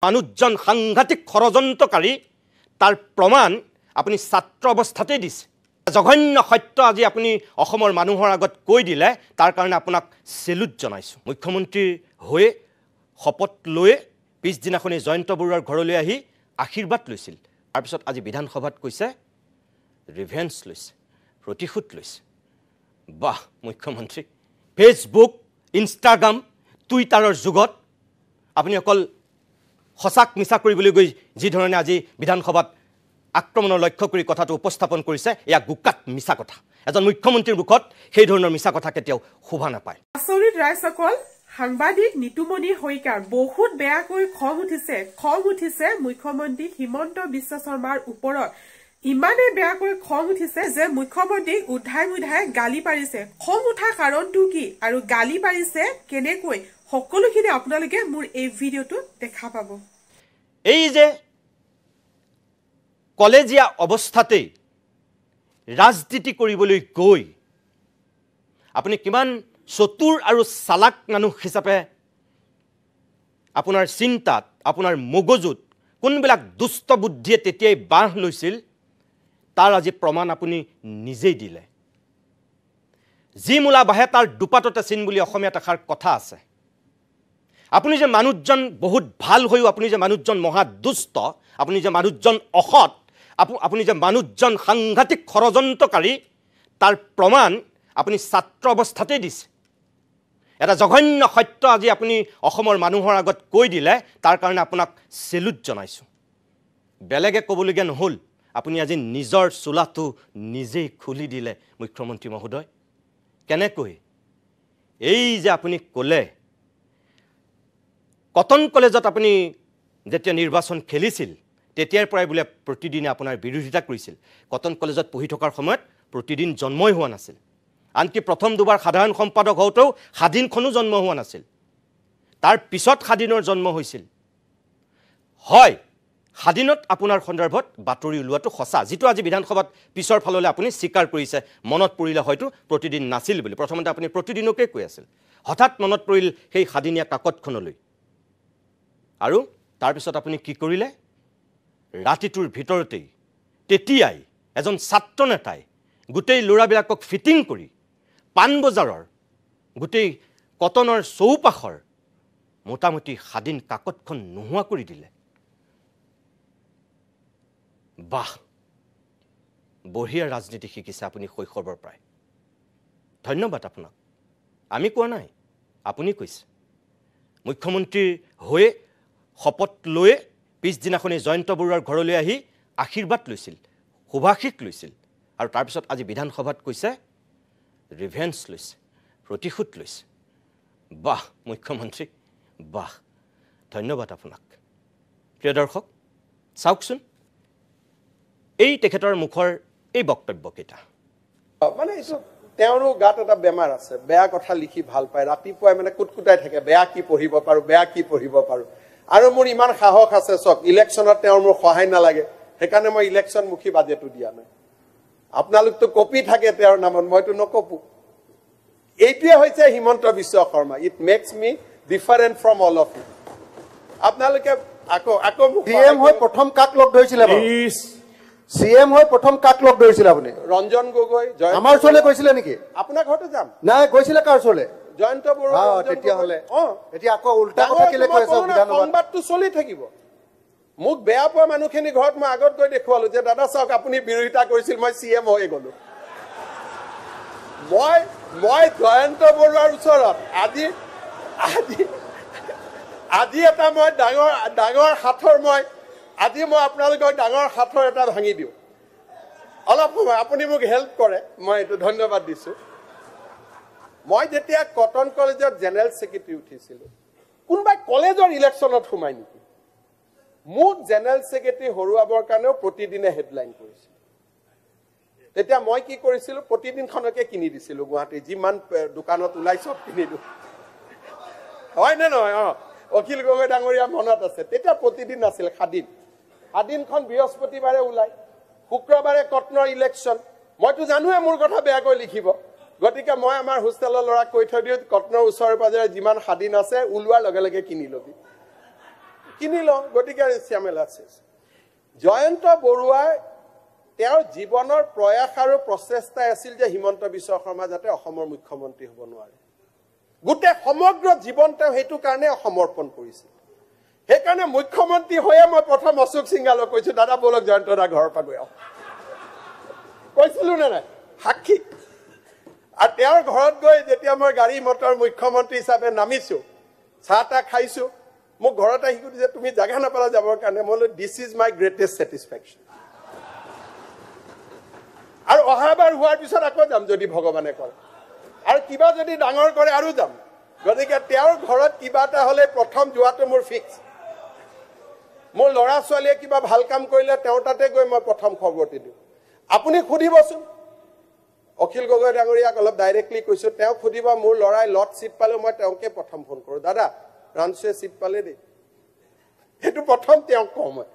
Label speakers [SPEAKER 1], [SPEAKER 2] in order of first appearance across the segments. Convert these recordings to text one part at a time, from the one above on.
[SPEAKER 1] মানুষজন সাংঘাতিক ষড়যন্ত্ৰকাৰী তাৰ প্ৰমাণ আপুনি ছাত্ৰ অৱস্থাতেই দিছে জঘন্য সত্য আজি আপুনি অসমৰ মানুহৰ আগত কৈ দিলে তাৰ কাৰণে আপোনাক সেলুট জনাইছো মুখ্যমন্ত্ৰী হৈ শপত লৈ পিছদিনাখনি জয়ন্ত বৰুৱাৰ ঘৰলৈ আহি আশীৰ্বাদ লৈছিল তাৰ পিছত আজি বিধানসভাত কৈছে ৰিভেঞ্জ লৈছে প্ৰতিশোধ লৈছে বাহ মুখ্যমন্ত্ৰী ফেসবুক ইনষ্টাগ্ৰাম টুইটাৰৰ যুগত আপুনি অকল হসাক মিছা কৰিবলৈ গৈ যি ধৰণে আজি বিধানসভাত আক্ৰমণৰ লক্ষ্য কৰি কথাটো উপস্থাপন কৰিছে এয়া গুকাত মিছা কথা এজন মুখ্যমন্ত্ৰীৰ মুখত সেই ধৰণৰ মিছা কথা কেতিয়াও শোভা নাপায়
[SPEAKER 2] আচৰিত ৰাইসকল সাংবাদিক নিতুমণি হৰিকাৰ বহুত বেয়াকৈ খং উঠিছে মুখ্যমন্ত্ৰী হিমন্ত বিশ্ব শৰ্মাৰ ওপৰত ইমানে বেয়াকৈ খং উঠিছে যে মুখ্যমন্ত্ৰীক উদ্ধাই গালি পাৰিছে খং উঠা কাৰণটো কি আৰু গালি পাৰিছে কেনেকৈ সকলোখিনি আপোনালোকে মোৰ এই ভিডিঅটো দেখা পাব
[SPEAKER 1] এই যে কলেজীয়া অৱস্থাতেই ৰাজনীতি কৰিবলৈ গৈ আপুনি কিমান চতুৰ আৰু চালাক মানুহ হিচাপে আপোনাৰ চিন্তাত আপোনাৰ মগজুত কোনবিলাক দুষ্ট বুদ্ধিয়ে তেতিয়াই বাহ লৈছিল তাৰ আজি প্ৰমাণ আপুনি নিজেই দিলে যি মূলা বাহে তাৰ দুপাততে চিন বুলি অসমীয়াত এষাৰ কথা আছে আপুনি যে মানুহজন বহুত ভাল হৈও আপুনি যে মানুহজন মহা দুষ্ট আপুনি যে মানুহজন অসৎ আপুনি যে মানুহজন সাংঘাতিক ষড়যন্ত্ৰকাৰী তাৰ প্ৰমাণ আপুনি ছাত্ৰ অৱস্থাতেই দিছে এটা জঘন্য সত্য আজি আপুনি অসমৰ মানুহৰ আগত কৈ দিলে তাৰ কাৰণে আপোনাক সেলুট জনাইছো বেলেগে ক'বলগীয়া নহল আপুনি আজি নিজৰ চুলাটো নিজেই খুলি দিলে মুখ্যমন্ত্ৰী মহোদয় কেনেকৈ এই যে আপুনি ক'লে কটন কলেজত আপুনি যেতিয়া নিৰ্বাচন খেলিছিল তেতিয়াৰ পৰাই বোলে প্ৰতিদিনে আপোনাৰ বিৰোধিতা কৰিছিল কটন কলেজত পঢ়ি থকাৰ সময়ত প্ৰতিদিন জন্মই হোৱা নাছিল আনকি প্ৰথম দুবাৰ সাধাৰণ সম্পাদক হওঁতেও স্বাধীনখনো জন্ম হোৱা নাছিল তাৰ পিছত স্বাধীনৰ জন্ম হৈছিল হয় স্বাধীনত আপোনাৰ সন্দৰ্ভত বাতৰি ওলোৱাটো সঁচা যিটো আজি বিধানসভাত পিছৰ ফাললৈ আপুনি স্বীকাৰ কৰিছে মনত পৰিলে হয়তো প্ৰতিদিন নাছিল বুলি প্ৰথমতে আপুনি প্ৰতিদিনকে কৈ আছিল হঠাৎ মনত পৰিল সেই স্বাধীনীয়া কাকতখনলৈ আৰু তাৰ পিছত আপুনি কি কৰিলে ৰাতিটোৰ ভিতৰতেই তেতিয়াই এজন ছাত্ৰ নেতাই গোটেই ল'ৰাবিলাকক ফিটিং কৰি পানবজাৰৰ গোটেই কটনৰ চৌপাশৰ মোটামুটি স্বাধীন কাকতখন নোহোৱা কৰি দিলে বাহ বঢ়িয়া ৰাজনীতি শিকিছে আপুনি শৈশৱৰ পৰাই ধন্যবাদ আপোনাক আমি কোৱা নাই আপুনি কৈছে মুখ্যমন্ত্ৰী হৈ শপত লৈ পিছদিনাখনি জয়ন্ত বৰুৱাৰ ঘৰলৈ আহি আশীৰ্বাদ লৈছিল শুভাশীষ লৈছিল আৰু তাৰ পিছত আজি বিধানসভাত কৈছে ৰিভেঞ্জ লৈছে প্ৰতিশোধ লৈছে বাহ মুখ্যমন্ত্ৰী বাহ ধন্যবাদ আপোনাক প্ৰিয় দৰ্শক চাওকচোন এই তেখেতৰ মুখৰ এই বক্তব্যকেইটা
[SPEAKER 3] মানে তেওঁৰো গাত এটা বেমাৰ আছে বেয়া কথা লিখি ভাল পায় ৰাতিপুৱাই মানে কুটকুটাই থাকে বেয়া কি পঢ়িব পাৰো আৰু মোৰ ইমান সাহস আছে চক ইলেকশ্যনত তেওঁৰ মোৰ সহায় নালাগে সেইকাৰণে মই ইলেকশ্যন মুখী বাজেটো দিয়া নাই আপোনালোকতো কপি থাকে তেওঁৰ নামত মইতো নকপো এইটোৱে হৈছে Himanta Biswa Sarma it makes me different from all of you আপোনালোকে আকৌ
[SPEAKER 4] ডিএম হৈ প্ৰথম কাক লগ ধৰিছিলে সিএম হৈ প্ৰথম কাক লগ ধৰিছিল আপুনি
[SPEAKER 3] ৰঞ্জন গগৈ
[SPEAKER 4] আমাৰ ওচৰলৈ গৈছিলে নেকি
[SPEAKER 3] আপোনাৰ ঘৰতে যাম
[SPEAKER 4] নাই গৈছিলে কাৰ ওচৰলৈ
[SPEAKER 3] জয়ন্ত বৰুৱা
[SPEAKER 4] তেতিয়া হলে এতিয়া আকৌ উল্টা কথা কিলে কৈ আছে বিধানসভাত
[SPEAKER 3] সংবাদটো চলি থাকিব মোক বেয়া পোৱা মানুহখিনি ঘৰত মই আগত গৈ দেখুৱালো যে দাদা চাওক আপুনি বিৰোধিতা কৰিছিল মই সিএম হৈ গলো মই জয়ন্ত বৰুৱাৰ ওচৰত আজি এটা মই ডাঙৰ হাতৰ আজি মই আপোনালোকক ডাঙৰ হাতৰ এটা ভাঙি দিওঁ অলপ সময় আপুনি মোক হেল্প কৰে মই এইটো ধন্যবাদ দিছো মই যেতিয়া কটন কলেজত জেনেৰেল সেক্ৰেটাৰী উঠিছিলো কোনবাই কলেজৰ ইলেকশ্যনত সোমাই নেকি মোক জেনেৰেল সেক্ৰেটাৰী হৰুৱাবৰ কাৰণেও প্ৰতিদিনে হেডলাইন কৰিছিল তেতিয়া মই কি কৰিছিলো প্ৰতিদিনখনকে কিনি দিছিলো গুৱাহাটী যিমান দোকানত ওলাই সব কিনি দিওঁ হয় নে নহয় অখিল গগৈ ডাঙৰীয়া মনত আছে তেতিয়া প্ৰতিদিন আছিল স্বাধীনখন বৃহস্পতিবাৰে ওলাই শুক্ৰবাৰে কটনৰ ইলেকশ্যন মইতো জানোৱে মোৰ কথা বেয়াকৈ লিখিব গতিকে মই আমাৰ হোষ্টেলৰ ল'ৰাক কৈ থৈ দিওঁ কটনৰ ওচৰে পাজৰে যিমান স্বাধীন আছে ওলোৱাৰ লগে লগে কিনি লবি কিনি লওঁ গতিকে ঝামেলা আছে জয়ন্ত বৰুৱাৰ তেওঁৰ জীৱনৰ প্ৰয়াস আৰু প্ৰচেষ্টা আছিল যে হিমন্ত বিশ্ব শৰ্মা যাতে অসমৰ মুখ্যমন্ত্ৰী হ'ব নোৱাৰে গোটেই সমগ্ৰ জীৱন তেওঁ সেইটো কাৰণে সমৰ্পণ কৰিছিল সেইকাৰণে মুখ্যমন্ত্ৰী হৈয়ে মই প্ৰথম অশোক সিংহালক কৈছো দাদা বলক জয়ন্ত দা ঘৰৰ পৰা গৈ আহক কৈছিলো নে নাই সাক্ষী আৰু তেওঁৰ ঘৰত গৈ যেতিয়া মই গাড়ী মটৰ মুখ্যমন্ত্ৰী হিচাপে নামিছো চাহ তাহ খাইছো মোক ঘৰত আহি কৈছে তুমি জাগা নাপালা যাবৰ কাৰণে মই this is my greatest satisfaction আৰু অহাবাৰ হোৱাৰ পিছত আকৌ যাম যদি ভগৱানে কৰে আৰু কিবা যদি ডাঙৰ কৰে আৰু যাম গতিকে তেওঁৰ ঘৰত কিবা এটা হ'লে প্ৰথম যোৱাটো মোৰ ফিক্স মোৰ ল'ৰা ছোৱালীয়ে কিবা ভাল কাম কৰিলে তেওঁৰ তাতে গৈ মই প্ৰথম খবৰটি দিওঁ আপুনি সুধিবচোন অখিল গগৈ ডাঙৰীয়াক অলপ ডাইৰেক্টলি কৈছো তেওঁ সুধিব মোৰ ল'ৰাই লট চিট পালে মই তেওঁকে প্ৰথম ফোন কৰোঁ দাদা ৰানচুৱে চিট পালে দেই সেইটো প্ৰথম তেওঁক কওঁ মই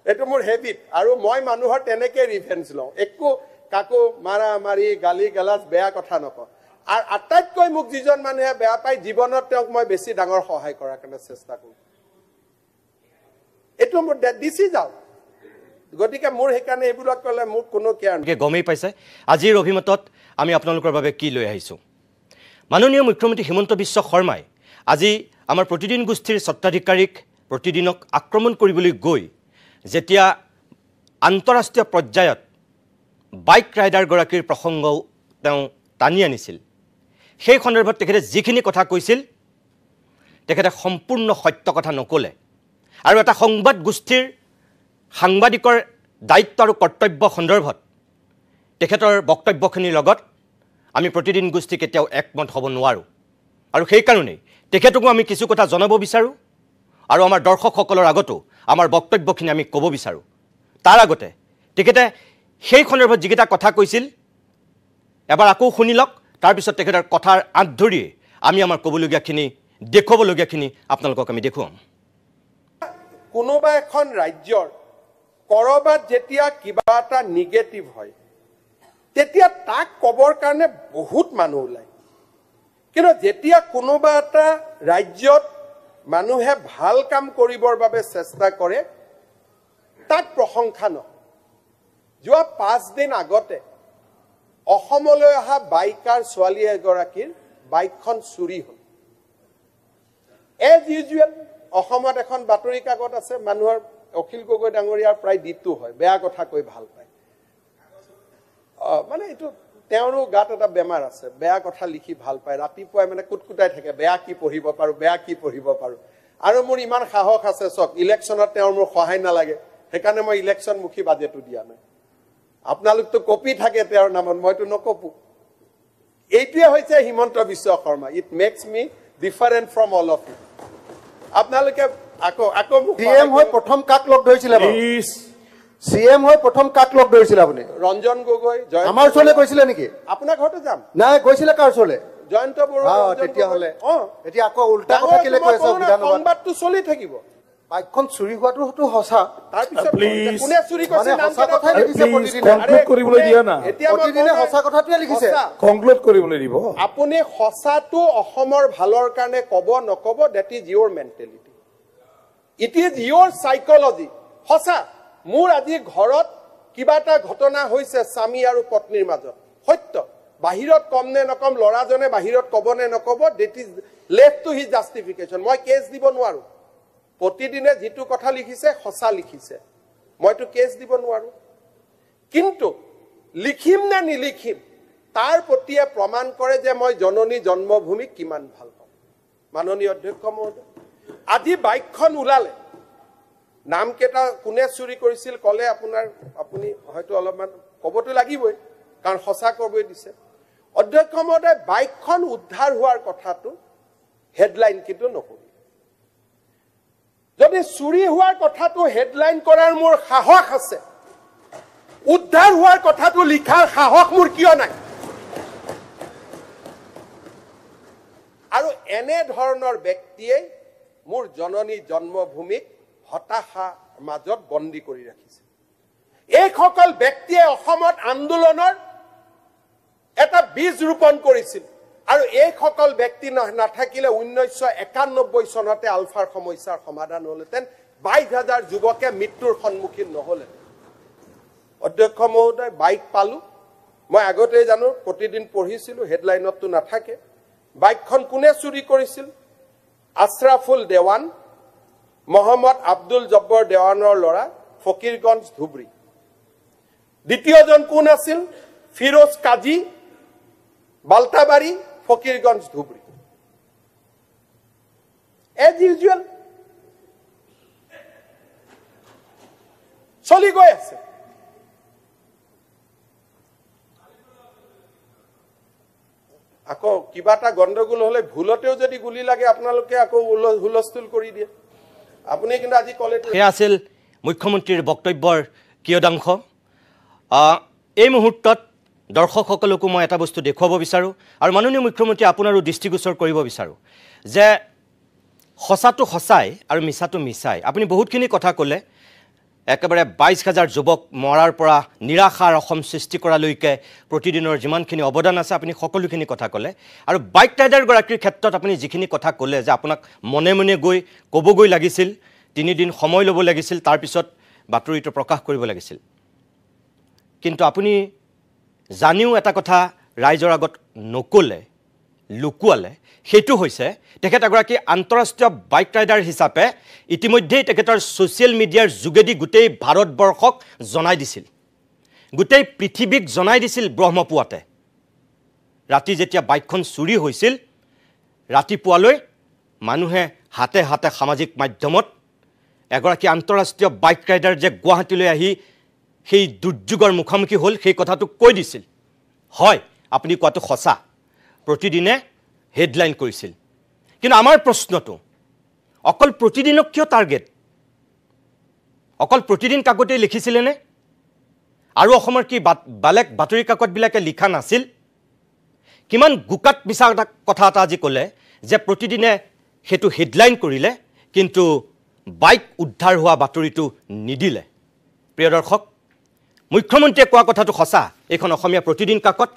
[SPEAKER 3] এইটো মোৰ হেবিট আৰু মই মানুহৰ তেনেকৈ ৰিভেঞ্জ লওঁ একো কাকো মাৰা মাৰি গালি গালাজ বেয়া কথা নকওঁ আৰু আটাইতকৈ মোক যিজন মানুহে বেয়া পায় জীৱনত তেওঁক মই বেছি ডাঙৰ সহায় কৰাৰ কাৰণে চেষ্টা কৰোঁ এইটো মোৰ দিছি যাওঁ গতিকে মোৰ সেইকাৰণে এইবিলাক ক'লে মোক কোনো কেয়াৰ নাই
[SPEAKER 1] গমেই পাইছে আজিৰ অভিমতত আমি আপোনালোকৰ বাবে কি লৈ আহিছোঁ মাননীয় মুখ্যমন্ত্ৰী হিমন্ত বিশ্ব শৰ্মাই আজি আমাৰ প্ৰতিদিন গোষ্ঠীৰ স্বত্বাধিকাৰীক প্ৰতিদিনক আক্ৰমণ কৰিবলৈ গৈ যেতিয়া আন্তঃৰাষ্ট্ৰীয় পৰ্যায়ত বাইক ৰাইডাৰগৰাকীৰ প্ৰসংগও তেওঁ টানি আনিছিল সেই সন্দৰ্ভত তেখেতে যিখিনি কথা কৈছিল তেখেতে সম্পূৰ্ণ সত্য কথা নক'লে আৰু এটা সংবাদ গোষ্ঠীৰ সাংবাদিকৰ দায়িত্ব আৰু কৰ্তব্য সন্দৰ্ভত তেখেতৰ বক্তব্যখিনিৰ লগত আমি প্ৰতিদিন গোষ্ঠী কেতিয়াও একমত হ'ব নোৱাৰোঁ আৰু সেইকাৰণেই তেখেতকো আমি কিছু কথা জনাব বিচাৰোঁ আৰু আমাৰ দৰ্শকসকলৰ আগতো আমাৰ বক্তব্যখিনি আমি ক'ব বিচাৰোঁ তাৰ আগতে তেখেতে সেই সন্দৰ্ভত যিকেইটা কথা কৈছিল এবাৰ আকৌ শুনি লওক তাৰপিছত তেখেতৰ কথাৰ আঁত ধৰিয়ে আমি আমাৰ ক'বলগীয়াখিনি দেখুৱাবলগীয়াখিনি আপোনালোকক আমি দেখুৱাম
[SPEAKER 3] কোনোবা এখন ৰাজ্যৰ কৰবাত যেতিয়া কিবা এটা নিগেটিভ হয় তেতিয়া তাক ক'বৰ কাৰণে বহুত মানুহ ওলায় কিন্তু যেতিয়া কোনোবা এটা ৰাজ্যত মানুহে ভাল কাম কৰিবৰ বাবে চেষ্টা কৰে তাক প্ৰশংসা নহয় যোৱা 5 দিন আগতে অসমলৈ অহা বাইকাৰ ছোৱালী এগৰাকীৰ বাইকখন চুৰি হ'ল এজ ইউজুৱেল অসমত এখন বাতৰি কাকত আছে মানুহৰ অখিল গগৈ ডাঙৰীয়াৰ প্ৰায় দিনটো হয় বেয়া কথা কৈ ভাল পায় মানে এইটো তেওঁৰো গাত এটা বেমাৰ আছে বেয়া কথা লিখি ভাল পায় ৰাতিপুৱাই মানে কুটকুটাই থাকে বেয়া কি পঢ়িব পাৰোঁ আৰু মোৰ ইমান সাহস আছে চক ইলেকশ্যনত তেওঁৰ মোৰ সহায় নালাগে সেইকাৰণে মই ইলেকশ্যন মুখী বাজেটো দিয়া নাই আপোনালোকতো কপি থাকে তেওঁৰ নামত মইতো নকপো এইটোৱে হৈছে Himanta Biswa Sarma it makes me different from all of you আপোনালোকে আকৌ
[SPEAKER 4] সিএম হৈ প্ৰথম কাক লগ ধৰিছিলে প্লিজ সিএম হৈ প্ৰথম কাক লগ ধৰিছিলে আপুনি
[SPEAKER 3] ৰঞ্জন গগৈ
[SPEAKER 4] আমাৰ ওচৰলৈ গৈছিলে নেকি
[SPEAKER 3] আপোনাৰ ঘৰতে যাম
[SPEAKER 4] নাই গৈছিলে কাৰ ওচৰলৈ
[SPEAKER 3] জয়ন্ত বৰুৱা
[SPEAKER 4] তেতিয়া হ'লে এতিয়া আকৌ উল্টা কথা কেলে কৈ আছে
[SPEAKER 3] সংবাদটো চলি থাকিব
[SPEAKER 4] বাইকখন চুৰি হোৱাটো সঁচা
[SPEAKER 3] তাৰপিছত কোনে চুৰি কৰিছে নাম
[SPEAKER 4] সঁচা কথাই লিখিছে
[SPEAKER 5] কনক্লুড কৰিবলৈ দিয়া না
[SPEAKER 4] প্ৰতিদিনে সঁচা কথাটোৱে লিখিছে
[SPEAKER 5] কনক্লুড কৰিবলৈ দিব
[SPEAKER 3] আপুনি সঁচাটো অসমৰ ভালৰ কাৰণে ক'ব নক'ব that is your mentality it is your psychology সঁচা মোৰ আজি ঘৰত কিবা এটা ঘটনা হৈছে স্বামী আৰু পত্নীৰ মাজত সত্য বাহিৰত কম নে নকম ল'ৰাজনে বাহিৰত ক'ব নে নক'ব that is left to his justification মই কেছ দিব নোৱাৰো প্ৰতিদিনে যিটো কথা লিখিছে সঁচা লিখিছে মইতো কেছ দিব নোৱাৰো কিন্তু লিখিম নে নিলিখিম তাৰ প্ৰতিয়ে প্ৰমাণ কৰে যে মই জননী জন্মভূমিক কিমান ভাল পাওঁ মাননীয় অধ্যক্ষ মহোদয় আজি বাইকখন ওলালে নাম কেইটা কোনে চুৰি কৰিছিল ক'লে আপুনি হয়তো অলপমান ক'বতো লাগিবই কাৰণ সঁচা ক'বই দিছে অধ্যক্ষ মহোদয় বাইকখন উদ্ধাৰ হোৱাৰ কথাটো হেডলাইন কিন্তু নকৰিব যদি চুৰি হোৱাৰ কথাটো হেডলাইন কৰাৰ মোৰ সাহস আছে উদ্ধাৰ হোৱাৰ কথাটো লিখাৰ সাহস মোৰ কিয় নাই আৰু এনে ধৰণৰ ব্যক্তিয়ে মোৰ জননী জন্মভূমিক হতাশা মাজত বন্দী কৰি ৰাখিছে এইসকল ব্যক্তিয়ে অসমত আন্দোলনৰ এটা বীজ ৰোপণ কৰিছিল আৰু এইসকল ব্যক্তি নাথাকিলে 1991 চনতে আলফাৰ সমস্যাৰ সমাধান হ'লহেঁতেন 22,000 যুৱকে মৃত্যুৰ সন্মুখীন নহ'লে অধ্যক্ষ মহোদয় বাইক পালো মই আগতে জানো প্ৰতিদিন পঢ়িছিলো হেডলাইনতটো নাথাকে বাইকখন কোনে চুৰি কৰিছিল আশৰাফুল দেৱান মোহাম্মদ আব্দুল জব্বৰ দেৱানৰ ল'ৰা ফকিৰগঞ্জ ধুবৰী দ্বিতীয়জন কোন আছিল ফিৰোজ কাজী বালতাবাৰী ফকিৰগঞ্জ ধুবৰী এজ ইউজুৱেল চলি গৈ আছে আকৌ কিবা এটা গণ্ডগোল হলে ভুলতেও যদি গুলি লাগে আপোনালোকে আকৌ হুলস্থুল কৰি দিয়ে আপুনি কিন্তু আজি কলে
[SPEAKER 1] সেয়া আছিল মুখ্যমন্ত্ৰীৰ বক্তব্যৰ কিয়দাংশ এই মুহূৰ্তত দৰ্শকসকলকো মই এটা বস্তু দেখুৱাব বিচাৰোঁ আৰু মাননীয় মুখ্যমন্ত্ৰী আপোনাৰো দৃষ্টিগোচৰ কৰিব বিচাৰোঁ যে সঁচাটো সঁচাই আৰু মিছাটো মিছাই আপুনি বহুতখিনি কথা ক'লে একেবাৰে 22,000 যুৱক মৰাৰ পৰা নিৰাশাৰ অসম সৃষ্টি কৰালৈকে প্ৰতিদিনৰ যিমানখিনি অৱদান আছে আপুনি সকলোখিনি কথা ক'লে আৰু বাইক ৰাইডাৰগৰাকীৰ ক্ষেত্ৰত আপুনি যিখিনি কথা ক'লে যে আপোনাক মনে মনে গৈ ক'বগৈ লাগিছিল 3 দিন সময় ল'ব লাগিছিল তাৰপিছত বাতৰিটো প্ৰকাশ কৰিব লাগিছিল কিন্তু আপুনি জানিও এটা কথা ৰাইজৰ আগত নক'লে লুকুৱালে সেইটো হৈছে তেখেত এগৰাকী আন্তঃৰাষ্ট্ৰীয় বাইক ৰাইডাৰ হিচাপে ইতিমধ্যেই তেখেতৰ ছ'চিয়েল মিডিয়াৰ যোগেদি গোটেই ভাৰতবৰ্ষক জনাই দিছিল গোটেই পৃথিৱীক জনাই দিছিল ব্ৰহ্মপুৱাতে ৰাতি যেতিয়া বাইকখন চুৰি হৈছিল ৰাতিপুৱালৈ মানুহে হাতে হাতে সামাজিক মাধ্যমত এগৰাকী আন্তঃৰাষ্ট্ৰীয় বাইক ৰাইডাৰ যে গুৱাহাটীলৈ আহি সেই দুৰ্যোগৰ মুখামুখি হ'ল সেই কথাটো কৈ দিছিল হয় আপুনি কোৱাটো সঁচা প্ৰতিদিনে হেডলাইন কৰিছিল কিন্তু আমাৰ প্ৰশ্নটো অকল প্ৰতিদিনক কিয় টাৰ্গেট অকল প্ৰতিদিন কাকতেই লিখিছিলেনে আৰু অসমৰ কি বেলেগ বাতৰি কাকতবিলাকে লিখা নাছিল কিমান গুকাত মিছা কথা এটা আজি ক'লে যে প্ৰতিদিনে সেইটো হেডলাইন কৰিলে কিন্তু বাইক উদ্ধাৰ হোৱা বাতৰিটো নিদিলে প্ৰিয় দৰ্শক মুখ্যমন্ত্ৰীয়ে কোৱা কথাটো সঁচা এইখন অসমীয়া প্ৰতিদিন কাকত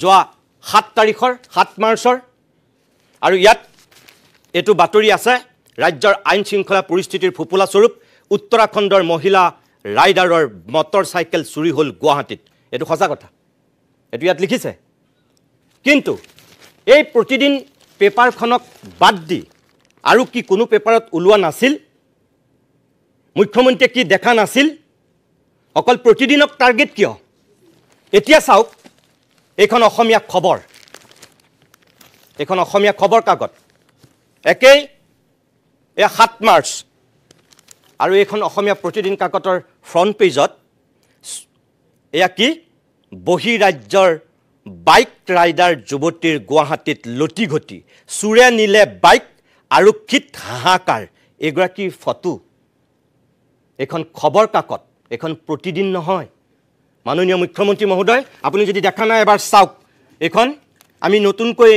[SPEAKER 1] যোৱা 7 তাৰিখৰ 7 মাৰ্চৰ আৰু ইয়াত এইটো বাতৰি আছে ৰাজ্যৰ আইন শৃংখলা পৰিস্থিতিৰ ফুপুলা স্বৰূপ উত্তৰাখণ্ডৰ মহিলা ৰাইডাৰৰ মটৰ চাইকেল চুৰি হ'ল গুৱাহাটীত এইটো সঁচা কথা এইটো ইয়াত লিখিছে কিন্তু এই প্ৰতিদিন পেপাৰখনক বাদ দি আৰু কি কোনো পেপাৰত ওলোৱা নাছিল মুখ্যমন্ত্ৰীয়ে কি দেখা নাছিল অকল প্ৰতিদিনক টাৰ্গেট কিয় এতিয়া চাওক এইখন অসমীয়া খবৰ এইখন অসমীয়া খবৰ কাকত একেই 7 মাৰ্চ আৰু এইখন অসমীয়া প্ৰতিদিন কাকতৰ ফ্ৰণ্ট পেজত এয়া কি বহিৰাজ্যৰ বাইক ৰাইডাৰ যুৱতীৰ গুৱাহাটীত লটিঘটি চুৰে নিলে বাইক আৰক্ষীত হাহাকাৰ এগৰাকী ফটো এইখন খবৰ কাকত এইখন প্ৰতিদিন নহয় মাননীয় মুখ্যমন্ত্ৰী মহোদয় আপুনি যদি দেখা নাই এবাৰ চাওক এইখন আমি নতুনকৈ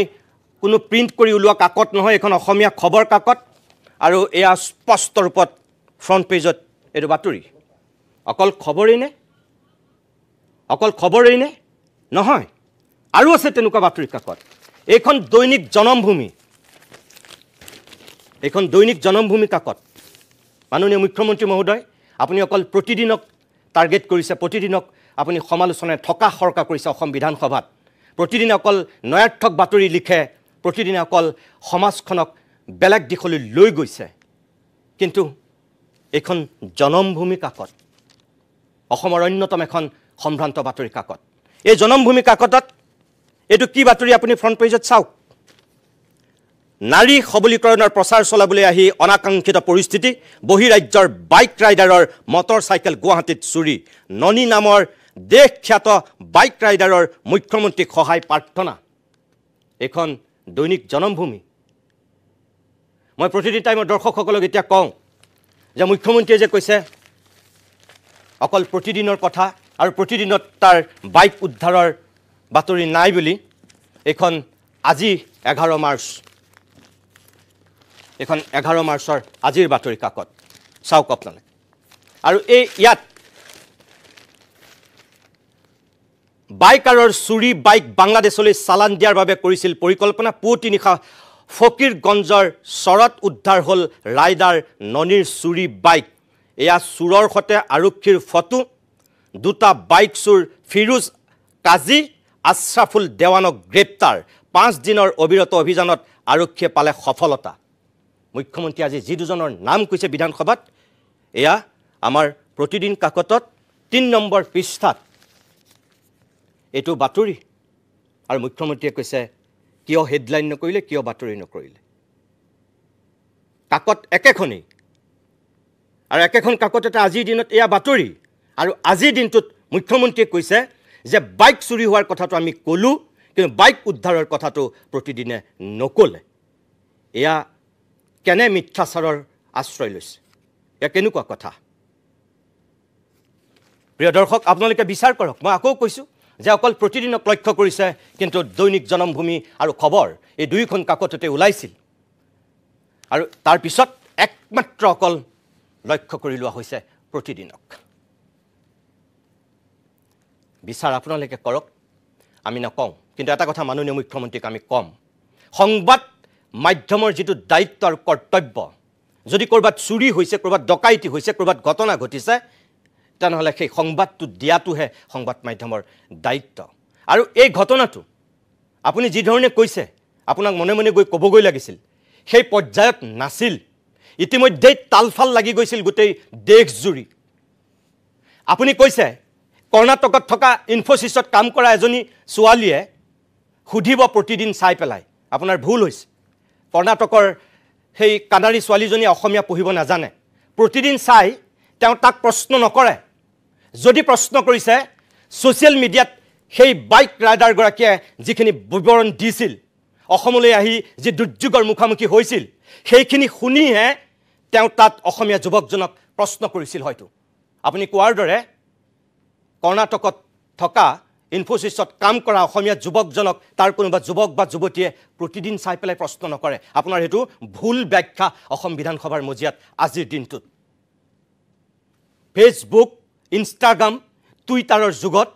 [SPEAKER 1] কোনো প্ৰিণ্ট কৰি ওলোৱা কাকত নহয় এইখন অসমীয়া খবৰ কাকত আৰু এয়া স্পষ্ট ৰূপত ফ্ৰণ্ট পেজত এইটো বাতৰি অকল খবৰেই নে নহয় আৰু আছে তেনেকুৱা বাতৰি কাকত এইখন দৈনিক জনমভূমি কাকত মাননীয় মুখ্যমন্ত্ৰী মহোদয় আপুনি অকল প্ৰতিদিনক টাৰ্গেট কৰিছে প্ৰতিদিনক আপুনি সমালোচনাৰে থকা সৰকা কৰিছে অসম বিধানসভাত প্ৰতিদিনে অকল নয়াৰ্থক বাতৰি লিখে প্ৰতিদিনে অকল সমাজখনক বেলেগ দিশলৈ লৈ গৈছে কিন্তু এইখন জনমভূমি কাকত অসমৰ অন্যতম এখন সম্ভ্ৰান্ত বাতৰি কাকত এই জনমভূমি কাকতত এইটো কি বাতৰি আপুনি ফ্ৰণ্ট পেজত চাওক নাৰী সবলীকৰণৰ প্ৰচাৰ চলাবলৈ আহি অনাকাংক্ষিত পৰিস্থিতি বহিৰাজ্যৰ বাইক ৰাইডাৰৰ মটৰ চাইকেল গুৱাহাটীত চুৰি ননী নামৰ দেশখ্যাত বাইক ৰাইডাৰৰ মুখ্যমন্ত্ৰীক সহায় প্ৰাৰ্থনা এইখন দৈনিক জনমভূমি মই প্ৰতিদিন টাইমৰ দৰ্শকসকলক এতিয়া কওঁ যে মুখ্যমন্ত্ৰীয়ে যে কৈছে অকল প্ৰতিদিনৰ কথা আৰু প্ৰতিদিনত তাৰ বাইক উদ্ধাৰৰ বাতৰি নাই বুলি এইখন আজি 11 মাৰ্চ এইখন 11 মাৰ্চৰ আজিৰ বাতৰি কাকত চাওক আপোনালোকে আৰু এই ইয়াত বাইকাৰৰ চুৰি বাইক বাংলাদেশলৈ চালান দিয়াৰ বাবে কৰিছিল পৰিকল্পনা পুৱতি নিশা ফকীৰগঞ্জৰ চৰত উদ্ধাৰ হ'ল ৰাইডাৰ ননীৰ চুৰি বাইক এয়া চুৰৰ সৈতে আৰক্ষীৰ ফটো দুটা বাইক চুৰ ফিৰোজ কাজী আশ্ৰাফুল দেৱানক গ্ৰেপ্তাৰ 5 দিনৰ অবিৰত অভিযানত আৰক্ষীয়ে পালে সফলতা মুখ্যমন্ত্ৰী আজি যি দুজনৰ নাম কৈছে বিধানসভাত এয়া আমাৰ প্ৰতিদিন কাকতত 3 নম্বৰ পৃষ্ঠাত এইটো বাতৰি আৰু মুখ্যমন্ত্ৰীয়ে কৈছে কিয় হেডলাইন নকৰিলে কিয় বাতৰি নকৰিলে কাকত একেখনেই আৰু একেখন কাকততে আজিৰ দিনত এয়া বাতৰি আৰু আজিৰ দিনটোত মুখ্যমন্ত্ৰীয়ে কৈছে যে বাইক চুৰি হোৱাৰ কথাটো আমি ক'লো কিন্তু বাইক উদ্ধাৰৰ কথাটো প্ৰতিদিনে নক'লে এয়া কেনে মিথ্যাচাৰৰ আশ্ৰয় লৈছে এয়া কেনেকুৱা কথা প্ৰিয় দৰ্শক আপোনালোকে বিচাৰ কৰক মই আকৌ কৈছোঁ যে অকল প্ৰতিদিনক লক্ষ্য কৰিছে কিন্তু দৈনিক জনমভূমি আৰু খবৰ এই দুইখন কাকততে ওলাইছিল আৰু তাৰ পিছত একমাত্ৰ অকল লক্ষ্য কৰি লোৱা হৈছে প্ৰতিদিনক বিচাৰ আপোনালোকে কৰক আমি নকওঁ কিন্তু এটা কথা মাননীয় মুখ্যমন্ত্ৰীক আমি কম সংবাদ মাধ্যমৰ যিটো দায়িত্ব আৰু কৰ্তব্য যদি ক'ৰবাত চুৰি হৈছে ক'ৰবাত ডকাইতি হৈছে ক'ৰবাত ঘটনা ঘটিছে তেনেহ'লে সেই সংবাদটো দিয়াটোহে সংবাদ মাধ্যমৰ দায়িত্ব আৰু এই ঘটনাটো আপুনি যি ধৰণে কৈছে আপোনাক মনে মনে গৈ ক'বগৈ লাগিছিল সেই পৰ্যায়ত নাছিল ইতিমধ্যেই তালফাল লাগি গৈছিল গোটেই দেশজুৰি আপুনি কৈছে কৰ্ণাটকত থকা ইনফোচিছত কাম কৰা এজনী ছোৱালীয়ে সুধিব প্ৰতিদিন চাই পেলাই আপোনাৰ ভুল হৈছে কৰ্ণাটকৰ সেই কানাৰী ছোৱালীজনী অসমীয়া পঢ়িব নাজানে প্ৰতিদিন চাই তেওঁ তাক প্ৰশ্ন নকৰে যদি প্ৰশ্ন কৰিছে ছ'চিয়েল মিডিয়াত সেই বাইক ৰাইডাৰগৰাকীয়ে যিখিনি বিৱৰণ দিছিল অসমলৈ আহি যি দুৰ্যোগৰ মুখামুখি হৈছিল সেইখিনি শুনিহে তেওঁ তাত অসমীয়া যুৱকজনক প্ৰশ্ন কৰিছিল হয়তো আপুনি কোৱাৰ দৰে কৰ্ণাটকত থকা ইনফোচিছত কাম কৰা অসমীয়া যুৱকজনক তাৰ কোনোবা যুৱক বা যুৱতীয়ে প্ৰতিদিন চাই পেলাই প্ৰশ্ন নকৰে আপোনাৰ সেইটো ভুল ব্যাখ্যা অসম বিধানসভাৰ মজিয়াত আজিৰ দিনটোত ফেচবুক ইনষ্টাগ্ৰাম টুইটাৰৰ যুগত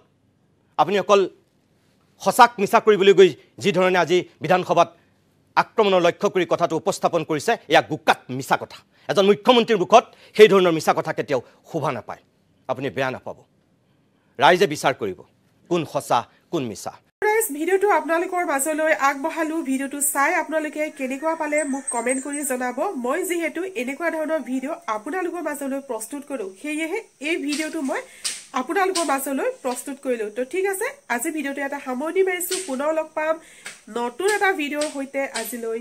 [SPEAKER 1] আপুনি অকল সঁচাক মিছা কৰিবলৈ গৈ যি ধৰণে আজি বিধানসভাত আক্ৰমণৰ লক্ষ্য কৰি কথাটো উপস্থাপন কৰিছে এয়া গুকাত মিছা কথা এজন মুখ্যমন্ত্ৰীৰ মুখত সেই ধৰণৰ মিছা কথা কেতিয়াও শোভা নাপায় আপুনি বেয়া নাপাব ৰাইজে বিচাৰ কৰিব কোন সঁচা কোন মিছা
[SPEAKER 2] ভিডিঅ'টো আপোনালোকৰ মাজলৈ আগবঢ়ালো ভিডিঅ'টো চাই আপোনালোকে কেনেকুৱা পালে মোক কমেন্ট কৰি জনাব মই যিহেতু এনেকুৱা ধৰণৰ ভিডিঅ' আপোনালোকৰ মাজলৈ প্ৰস্তুত কৰোঁ সেয়েহে এই ভিডিঅ'টো মই আপোনালোকৰ মাজলৈ প্ৰস্তুত কৰিলো তো ঠিক আছে আজি ভিডিঅ'টো এটা সামৰণি মাৰিছো পুনৰ লগ পাম নতুন এটা ভিডিঅ'ৰ সৈতে আজিলৈ